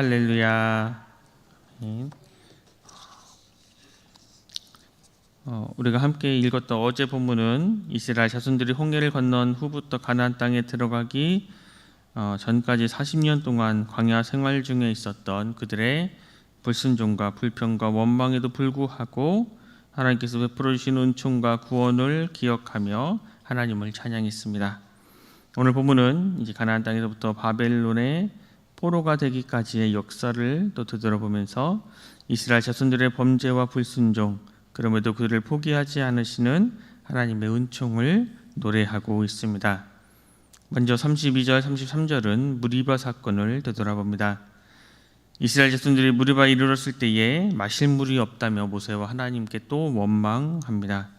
할렐루야. 우리가 함께 읽었던 어제 본문은 이스라엘 자손들이 홍해를 건넌 후부터 가나안 땅에 들어가기 전까지 40년 동안 광야 생활 중에 있었던 그들의 불순종과 불평과 원망에도 불구하고 하나님께서 베풀어 주신 은총과 구원을 기억하며 하나님을 찬양했습니다. 오늘 본문은 이제 가나안 땅에서부터 바벨론의 포로가 되기까지의 역사를 또 되돌아보면서 이스라엘 자손들의 범죄와 불순종, 그럼에도 그들을 포기하지 않으시는 하나님의 은총을 노래하고 있습니다. 먼저 32절, 33절은 무리바 사건을 되돌아봅니다. 이스라엘 자손들이 무리바에 이르렀을 때에 마실 물이 없다며 모세와 하나님께 또 원망합니다.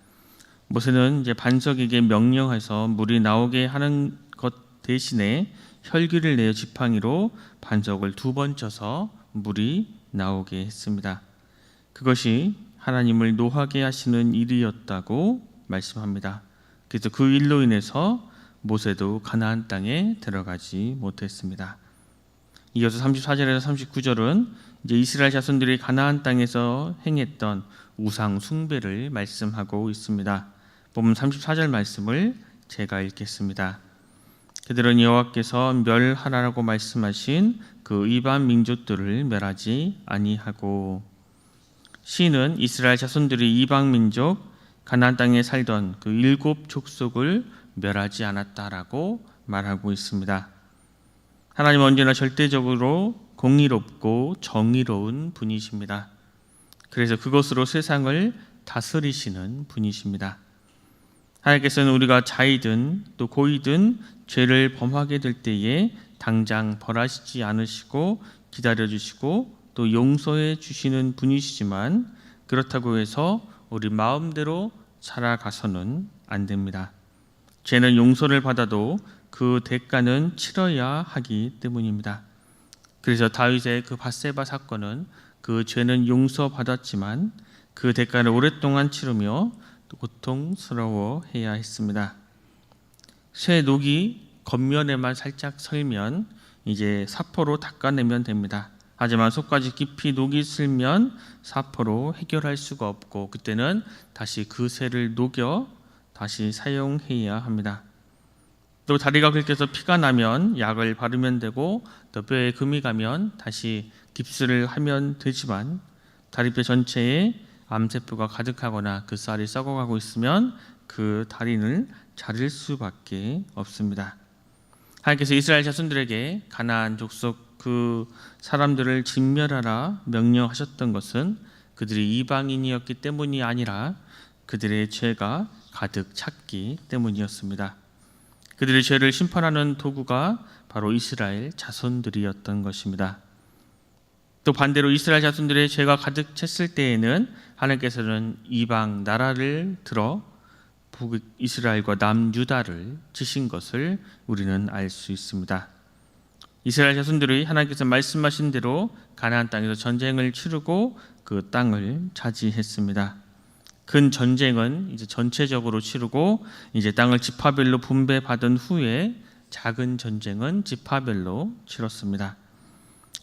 모세는 이제 반석에게 명령해서 물이 나오게 하는 것 대신에 혈기를 내어 지팡이로 반석을 2번 쳐서 물이 나오게 했습니다. 그것이 하나님을 노하게 하시는 일이었다고 말씀합니다. 그래서 그 일로 인해서 모세도 가나안 땅에 들어가지 못했습니다. 이어서 34절에서 39절은 이제 이스라엘 자손들이 가나안 땅에서 행했던 우상 숭배를 말씀하고 있습니다. 본문 34절 말씀을 제가 읽겠습니다. 그들은 여호와께서 멸하라고 말씀하신 그 이방 민족들을 멸하지 아니하고, 시인은 이스라엘 자손들이 이방 민족 가나안 땅에 살던 그 7 족속을 멸하지 않았다라고 말하고 있습니다. 하나님은 언제나 절대적으로 공의롭고 정의로운 분이십니다. 그래서 그것으로 세상을 다스리시는 분이십니다. 하나님께서는 우리가 자이든 또 고이든 죄를 범하게 될 때에 당장 벌하시지 않으시고 기다려주시고 또 용서해 주시는 분이시지만, 그렇다고 해서 우리 마음대로 살아가서는 안 됩니다. 죄는 용서를 받아도 그 대가는 치러야 하기 때문입니다. 그래서 다윗의 그 밧세바 사건은 그 죄는 용서받았지만 그 대가를 오랫동안 치르며 고통스러워해야 했습니다. 쇠 녹이 겉면에만 살짝 설면 이제 사포로 닦아내면 됩니다. 하지만 속까지 깊이 녹이 슬면 사포로 해결할 수가 없고, 그때는 다시 그 쇠를 녹여 다시 사용해야 합니다. 또 다리가 긁혀서 피가 나면 약을 바르면 되고, 또 뼈에 금이 가면 다시 깁스를 하면 되지만, 다리뼈 전체에 암세포가 가득하거나 그 쌀이 썩어가고 있으면 그 다리를 자를 수밖에 없습니다. 하나님께서 이스라엘 자손들에게 가나안 족속 그 사람들을 진멸하라 명령하셨던 것은 그들이 이방인이었기 때문이 아니라 그들의 죄가 가득 찼기 때문이었습니다. 그들의 죄를 심판하는 도구가 바로 이스라엘 자손들이었던 것입니다. 또 반대로 이스라엘 자손들의 죄가 가득 찼을 때에는 하나님께서는 이방 나라를 들어 북이스라엘과 남유다를 치신 것을 우리는 알 수 있습니다. 이스라엘 자손들이 하나님께서 말씀하신 대로 가나안 땅에서 전쟁을 치르고 그 땅을 차지했습니다. 큰 전쟁은 이제 전체적으로 치르고 이제 땅을 지파별로 분배받은 후에 작은 전쟁은 지파별로 치렀습니다.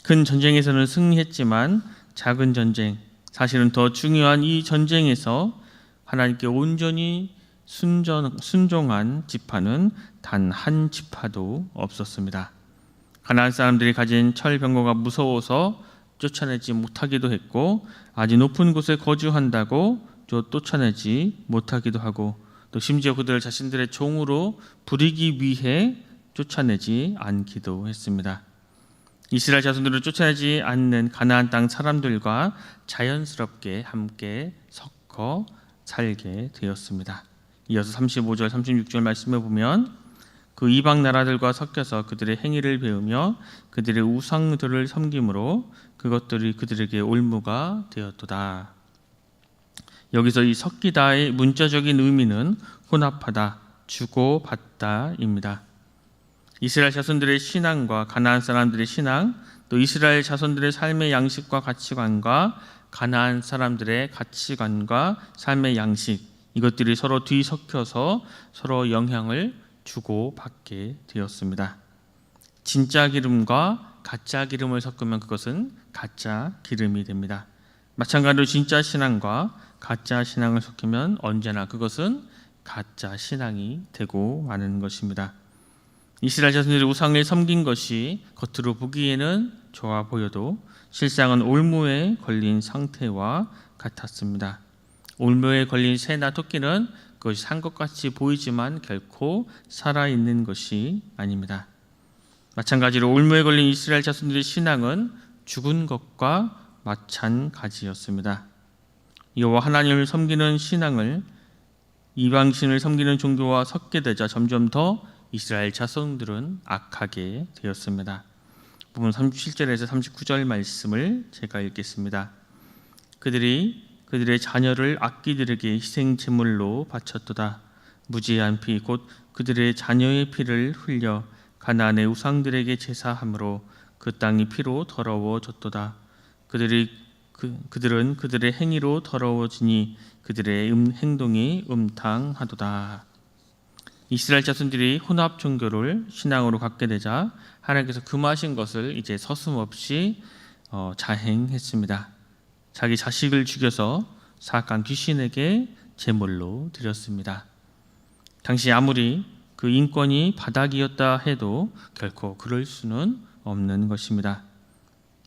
큰 전쟁에서는 승리했지만 작은 전쟁, 사실은 더 중요한 이 전쟁에서 하나님께 온전히 순종한 지파는 단 한 지파도 없었습니다. 가나안 사람들이 가진 철병거가 무서워서 쫓아내지 못하기도 했고, 아주 높은 곳에 거주한다고 쫓아내지 못하기도 하고, 또 심지어 그들 자신들의 종으로 부리기 위해 쫓아내지 않기도 했습니다. 이스라엘 자손들을 쫓아내지 않는 가나안 땅 사람들과 자연스럽게 함께 섞어 살게 되었습니다. 이어서 35절, 36절 말씀해 보면 그 이방 나라들과 섞여서 그들의 행위를 배우며 그들의 우상들을 섬김으로 그것들이 그들에게 올무가 되었도다. 여기서 이 섞이다의 문자적인 의미는 혼합하다, 주고받다입니다. 이스라엘 자손들의 신앙과 가나안 사람들의 신앙, 또 이스라엘 자손들의 삶의 양식과 가치관과 가나안 사람들의 가치관과 삶의 양식, 이것들이 서로 뒤섞여서 서로 영향을 주고받게 되었습니다. 진짜 기름과 가짜 기름을 섞으면 그것은 가짜 기름이 됩니다. 마찬가지로 진짜 신앙과 가짜 신앙을 섞으면 언제나 그것은 가짜 신앙이 되고 마는 것입니다. 이스라엘 자손들이 우상을 섬긴 것이 겉으로 보기에는 좋아 보여도 실상은 올무에 걸린 상태와 같았습니다. 올무에 걸린 새나 토끼는 그것이 산 것 같이 보이지만 결코 살아있는 것이 아닙니다. 마찬가지로 올무에 걸린 이스라엘 자손들의 신앙은 죽은 것과 마찬가지였습니다. 여호와 하나님을 섬기는 신앙을 이방신을 섬기는 종교와 섞게 되자 점점 더 이스라엘 자손들은 악하게 되었습니다. 부분 37절에서 39절 말씀을 제가 읽겠습니다. 그들의 자녀를 악귀들에게 희생 제물로 바쳤도다. 무지한 피 곧 그들의 자녀의 피를 흘려 가나안의 우상들에게 제사함으로 그 땅이 피로 더러워졌도다. 그들은 그들의 행위로 더러워지니 그들의 행동이 음탕하도다. 이스라엘 자손들이 혼합 종교를 신앙으로 갖게 되자 하나님께서 금하신 것을 이제 서슴없이 자행했습니다. 자기 자식을 죽여서 사악한 귀신에게 제물로 드렸습니다. 당시 아무리 그 인권이 바닥이었다 해도 결코 그럴 수는 없는 것입니다.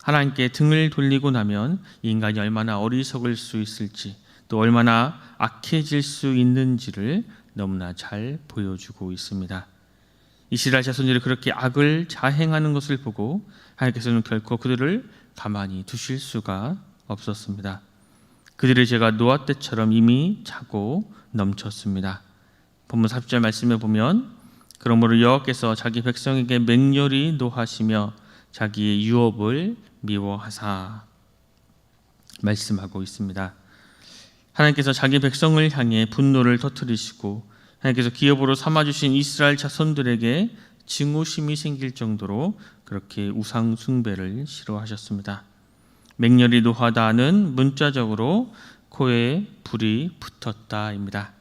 하나님께 등을 돌리고 나면 인간이 얼마나 어리석을 수 있을지 또 얼마나 악해질 수 있는지를 너무나 잘 보여주고 있습니다. 이스라엘 자손들이 그렇게 악을 자행하는 것을 보고 하나님께서는 결코 그들을 가만히 두실 수가 없었습니다. 그들의 죄가 노아 때처럼 이미 차고 넘쳤습니다. 본문 40절 말씀에 보면 그러므로 여호와께서 자기 백성에게 맹렬히 노하시며 자기의 유업을 미워하사 말씀하고 있습니다. 하나님께서 자기 백성을 향해 분노를 터뜨리시고 하나님께서 기업으로 삼아주신 이스라엘 자손들에게 증오심이 생길 정도로 그렇게 우상 숭배를 싫어하셨습니다. 맹렬히 노하다는 문자적으로 코에 불이 붙었다입니다.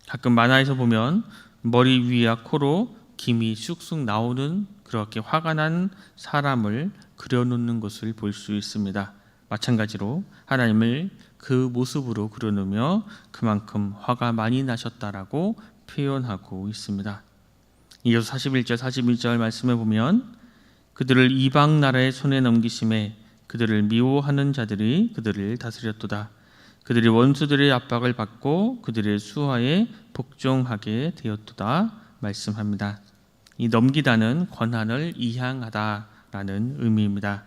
가끔 만화에서 보면 머리 위와 코로 김이 쑥쑥 나오는 그렇게 화가 난 사람을 그려놓는 것을 볼 수 있습니다. 마찬가지로 하나님을 그 모습으로 그려놓으며 그만큼 화가 많이 나셨다라고 표현하고 있습니다. 이어서 41절 42절 말씀에 보면 그들을 이방 나라의 손에 넘기심에 그들을 미워하는 자들이 그들을 다스렸도다. 그들이 원수들의 압박을 받고 그들의 수하에 복종하게 되었도다 말씀합니다. 이 넘기다는 권한을 이양하다라는 의미입니다.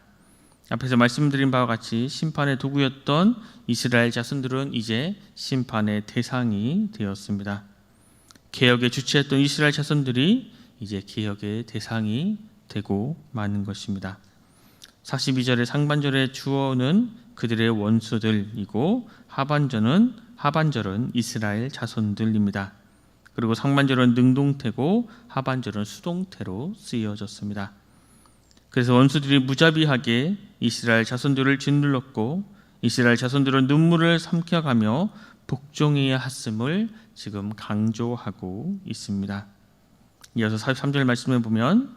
앞에서 말씀드린 바와 같이 심판의 도구였던 이스라엘 자손들은 이제 심판의 대상이 되었습니다. 개혁에 주체했던 이스라엘 자손들이 이제 개혁의 대상이 되고 마는 것입니다. 42절의 상반절의 주어는 그들의 원수들이고 하반절은 이스라엘 자손들입니다. 그리고 상반절은 능동태고 하반절은 수동태로 쓰여졌습니다. 그래서 원수들이 무자비하게 이스라엘 자손들을 짓눌렀고 이스라엘 자손들은 눈물을 삼켜가며 복종해야 했음을 지금 강조하고 있습니다. 이어서 43절 말씀을 보면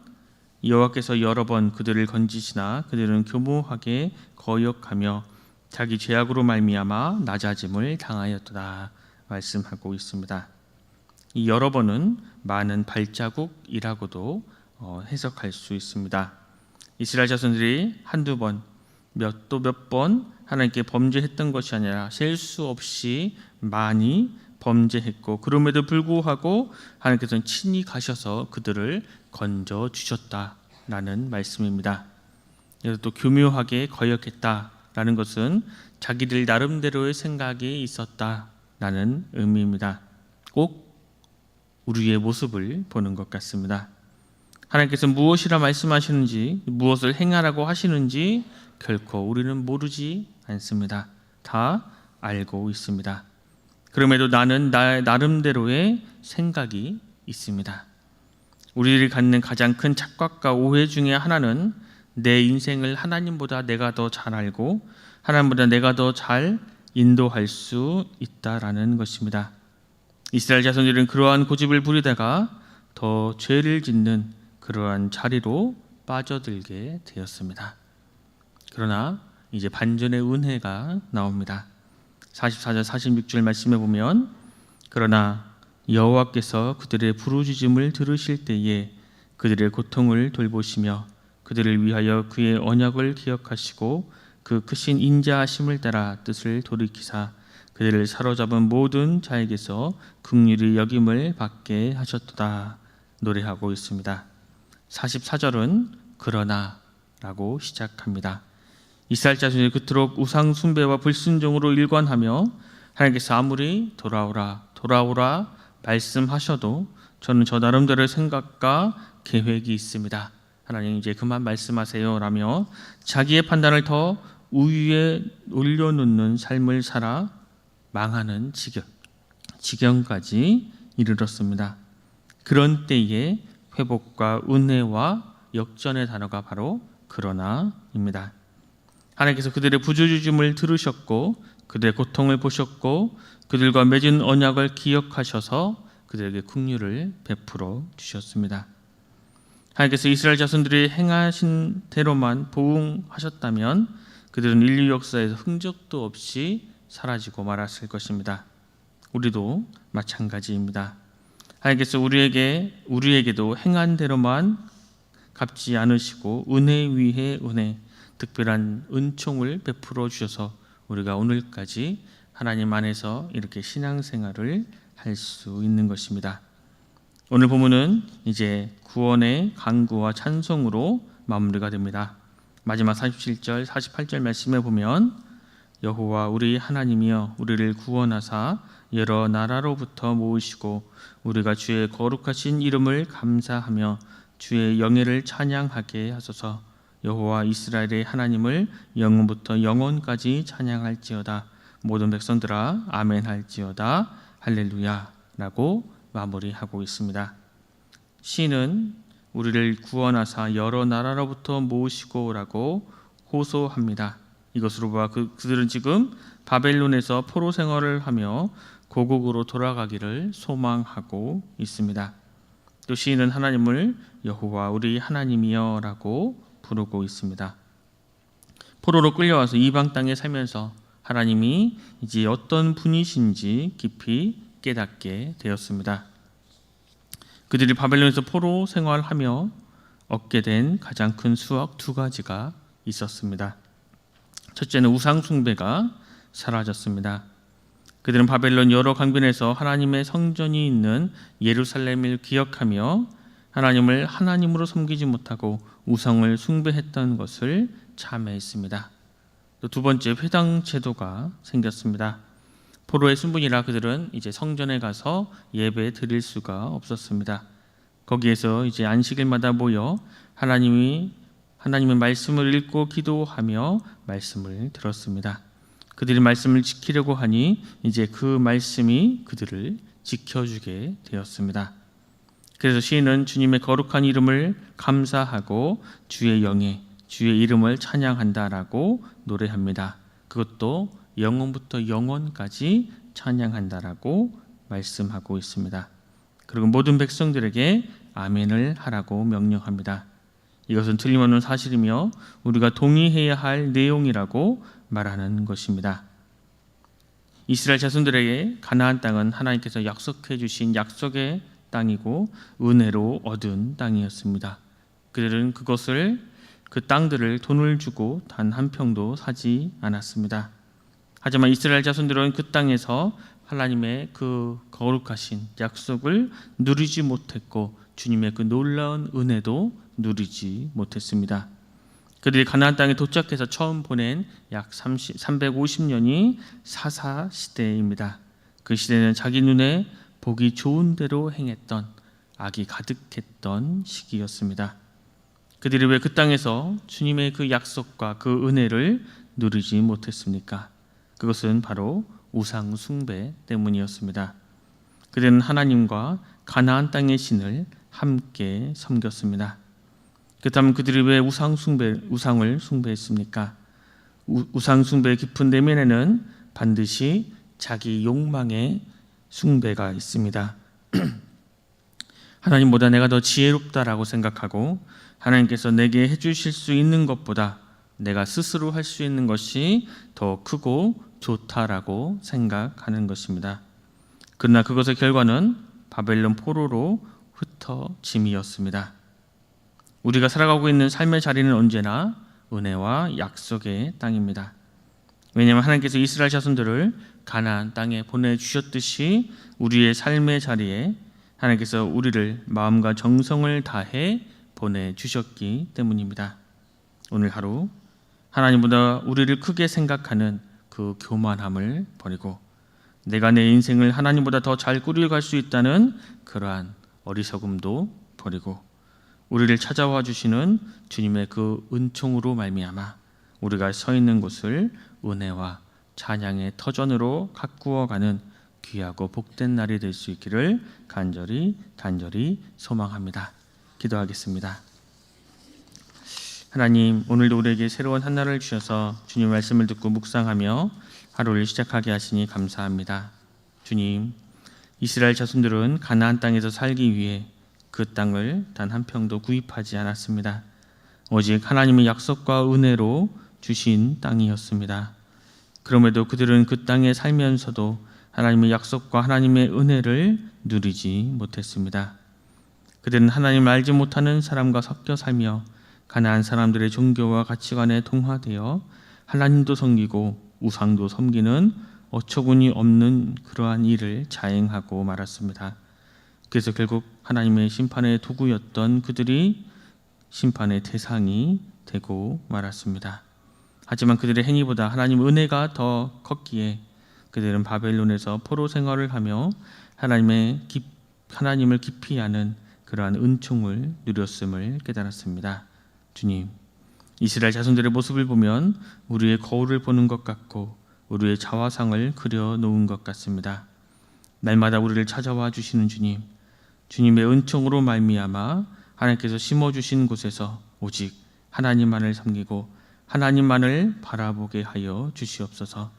여호와께서 여러 번 그들을 건지시나 그들은 교모하게 거역하며 자기 죄악으로 말미암아 낮아짐을 당하였도다 말씀하고 있습니다. 이 여러 번은 많은 발자국이라고도 해석할 수 있습니다. 이스라엘 자손들이 한두 번, 몇 번 하나님께 범죄했던 것이 아니라 셀 수 없이 많이 범죄했고 그럼에도 불구하고 하나님께서는 친히 가셔서 그들을 건져 주셨다라는 말씀입니다. 그래서 또 교묘하게 거역했다라는 것은 자기들 나름대로의 생각이 있었다라는 의미입니다. 꼭 우리의 모습을 보는 것 같습니다. 하나님께서 무엇이라 말씀하시는지 무엇을 행하라고 하시는지 결코 우리는 모르지 않습니다. 다 알고 있습니다. 그럼에도 나는 나의 나름대로의 생각이 있습니다. 우리들이 갖는 가장 큰 착각과 오해 중에 하나는 내 인생을 하나님보다 내가 더 잘 알고 하나님보다 내가 더 잘 인도할 수 있다라는 것입니다. 이스라엘 자손들은 그러한 고집을 부리다가 더 죄를 짓는 그러한 자리로 빠져들게 되었습니다. 그러나 이제 반전의 은혜가 나옵니다. 44절 46절 말씀에 보면 그러나 여호와께서 그들의 부르짖음을 들으실 때에 그들의 고통을 돌보시며 그들을 위하여 그의 언약을 기억하시고 그 크신 인자하심을 따라 뜻을 돌이키사 그들을 사로잡은 모든 자에게서 긍휼히 여김을 받게 하셨도다 노래하고 있습니다. 44절은 그러나 라고 시작합니다. 이스라엘 자손이 그토록 우상 숭배와 불순종으로 일관하며 하나님께서 아무리 돌아오라 말씀하셔도 저는 저 나름대로의 생각과 계획이 있습니다. 하나님 이제 그만 말씀하세요 라며 자기의 판단을 더 우위에 올려놓는 삶을 살아 망하는 지경까지 이르렀습니다. 그런 때에 회복과 은혜와 역전의 단어가 바로 그러나입니다. 하나님께서 그들의 부르짖음을 들으셨고 그들의 고통을 보셨고 그들과 맺은 언약을 기억하셔서 그들에게 긍휼을 베풀어 주셨습니다. 하나님께서 이스라엘 자손들이 행하신 대로만 보응하셨다면 그들은 인류 역사에서 흔적도 없이 사라지고 말았을 것입니다. 우리도 마찬가지입니다. 하나님께서 우리에게도 행한 대로만 갚지 않으시고 은혜 위에 은혜, 특별한 은총을 베풀어 주셔서 우리가 오늘까지 하나님 안에서 이렇게 신앙생활을 할 수 있는 것입니다. 오늘 본문은 이제 구원의 간구와 찬송으로 마무리가 됩니다. 마지막 47절, 48절 말씀에 보면 여호와 우리 하나님이여 우리를 구원하사 여러 나라로부터 모으시고 우리가 주의 거룩하신 이름을 감사하며 주의 영예를 찬양하게 하소서. 여호와 이스라엘의 하나님을 영원부터 영원까지 찬양할지어다. 모든 백성들아 아멘 할지어다. 할렐루야 라고 마무리하고 있습니다. 시는 우리를 구원하사 여러 나라로부터 모으시고 라고 호소합니다. 이것으로 봐 그들은 지금 바벨론에서 포로 생활을 하며 고국으로 돌아가기를 소망하고 있습니다. 또 시인은 하나님을 여호와 우리 하나님이여 라고 부르고 있습니다. 포로로 끌려와서 이방 땅에 살면서 하나님이 이제 어떤 분이신지 깊이 깨닫게 되었습니다. 그들이 바벨론에서 포로 생활하며 얻게 된 가장 큰 수확 두 가지가 있었습니다. 첫째는 우상 숭배가 사라졌습니다. 그들은 바벨론 여러 강변에서 하나님의 성전이 있는 예루살렘을 기억하며 하나님을 하나님으로 섬기지 못하고 우상을 숭배했던 것을 참회했습니다. 또 두 번째, 회당 제도가 생겼습니다. 포로의 신분이라 그들은 이제 성전에 가서 예배 드릴 수가 없었습니다. 거기에서 이제 안식일마다 모여 하나님의 말씀을 읽고 기도하며 말씀을 들었습니다. 그들이 말씀을 지키려고 하니 이제 그 말씀이 그들을 지켜주게 되었습니다. 그래서 시인은 주님의 거룩한 이름을 감사하고 주의 영예, 주의 이름을 찬양한다라고 노래합니다. 그것도 영원부터 영원까지 찬양한다라고 말씀하고 있습니다. 그리고 모든 백성들에게 아멘을 하라고 명령합니다. 이것은 틀림없는 사실이며 우리가 동의해야 할 내용이라고 말하는 것입니다. 이스라엘 자손들에게 가나안 땅은 하나님께서 약속해 주신 약속의 땅이고 은혜로 얻은 땅이었습니다. 그들은 그 땅들을 돈을 주고 단 한 평도 사지 않았습니다. 하지만 이스라엘 자손들은 그 땅에서 하나님의 그 거룩하신 약속을 누리지 못했고 주님의 그 놀라운 은혜도 누리지 못했습니다. 그들이 가나안 땅에 도착해서 처음 보낸 약 350년이 사사 시대입니다. 그 시대는 자기 눈에 보기 좋은 대로 행했던 악이 가득했던 시기였습니다. 그들이 왜 그 땅에서 주님의 그 약속과 그 은혜를 누리지 못했습니까? 그것은 바로 우상 숭배 때문이었습니다. 그들은 하나님과 가나안 땅의 신을 함께 섬겼습니다. 그렇다면 그들이 왜 우상을 숭배했습니까? 우상 숭배의 깊은 내면에는 반드시 자기 욕망의 숭배가 있습니다. 하나님보다 내가 더 지혜롭다라고 생각하고 하나님께서 내게 해주실 수 있는 것보다 내가 스스로 할 수 있는 것이 더 크고 좋다라고 생각하는 것입니다. 그러나 그것의 결과는 바벨론 포로로 흩어짐이었습니다. 우리가 살아가고 있는 삶의 자리는 언제나 은혜와 약속의 땅입니다. 왜냐하면 하나님께서 이스라엘 자손들을 가나안 땅에 보내주셨듯이 우리의 삶의 자리에 하나님께서 우리를 마음과 정성을 다해 보내주셨기 때문입니다. 오늘 하루 하나님보다 우리를 크게 생각하는 그 교만함을 버리고 내가 내 인생을 하나님보다 더 잘 꾸려갈 수 있다는 그러한 어리석음도 버리고 우리를 찾아와 주시는 주님의 그 은총으로 말미암아 우리가 서 있는 곳을 은혜와 찬양의 터전으로 가꾸어가는 귀하고 복된 날이 될 수 있기를 간절히 소망합니다. 기도하겠습니다. 하나님, 오늘도 우리에게 새로운 한 날을 주셔서 주님 말씀을 듣고 묵상하며 하루를 시작하게 하시니 감사합니다. 주님, 이스라엘 자손들은 가나안 땅에서 살기 위해 그 땅을 단 한 평도 구입하지 않았습니다. 오직 하나님의 약속과 은혜로 주신 땅이었습니다. 그럼에도 그들은 그 땅에 살면서도 하나님의 약속과 하나님의 은혜를 누리지 못했습니다. 그들은 하나님을 알지 못하는 사람과 섞여 살며 가나안 사람들의 종교와 가치관에 동화되어 하나님도 섬기고 우상도 섬기는 어처구니 없는 그러한 일을 자행하고 말았습니다. 그래서 결국 하나님의 심판의 도구였던 그들이 심판의 대상이 되고 말았습니다. 하지만 그들의 행위보다 하나님 은혜가 더 컸기에 그들은 바벨론에서 포로 생활을 하며 하나님을 깊이 아는 그러한 은총을 누렸음을 깨달았습니다. 주님, 이스라엘 자손들의 모습을 보면 우리의 거울을 보는 것 같고 우리의 자화상을 그려놓은 것 같습니다. 날마다 우리를 찾아와 주시는 주님, 주님의 은총으로 말미암아 하나님께서 심어주신 곳에서 오직 하나님만을 섬기고 하나님만을 바라보게 하여 주시옵소서.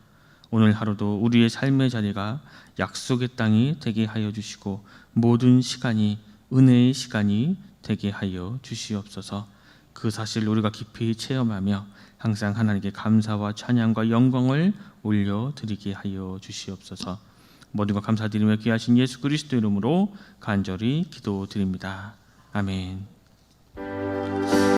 오늘 하루도 우리의 삶의 자리가 약속의 땅이 되게 하여 주시고 모든 시간이 은혜의 시간이 되게 하여 주시옵소서. 그 사실을 우리가 깊이 체험하며 항상 하나님께 감사와 찬양과 영광을 올려드리게 하여 주시옵소서. 모두가 감사드리며 귀하신 예수 그리스도 이름으로 간절히 기도드립니다. 아멘.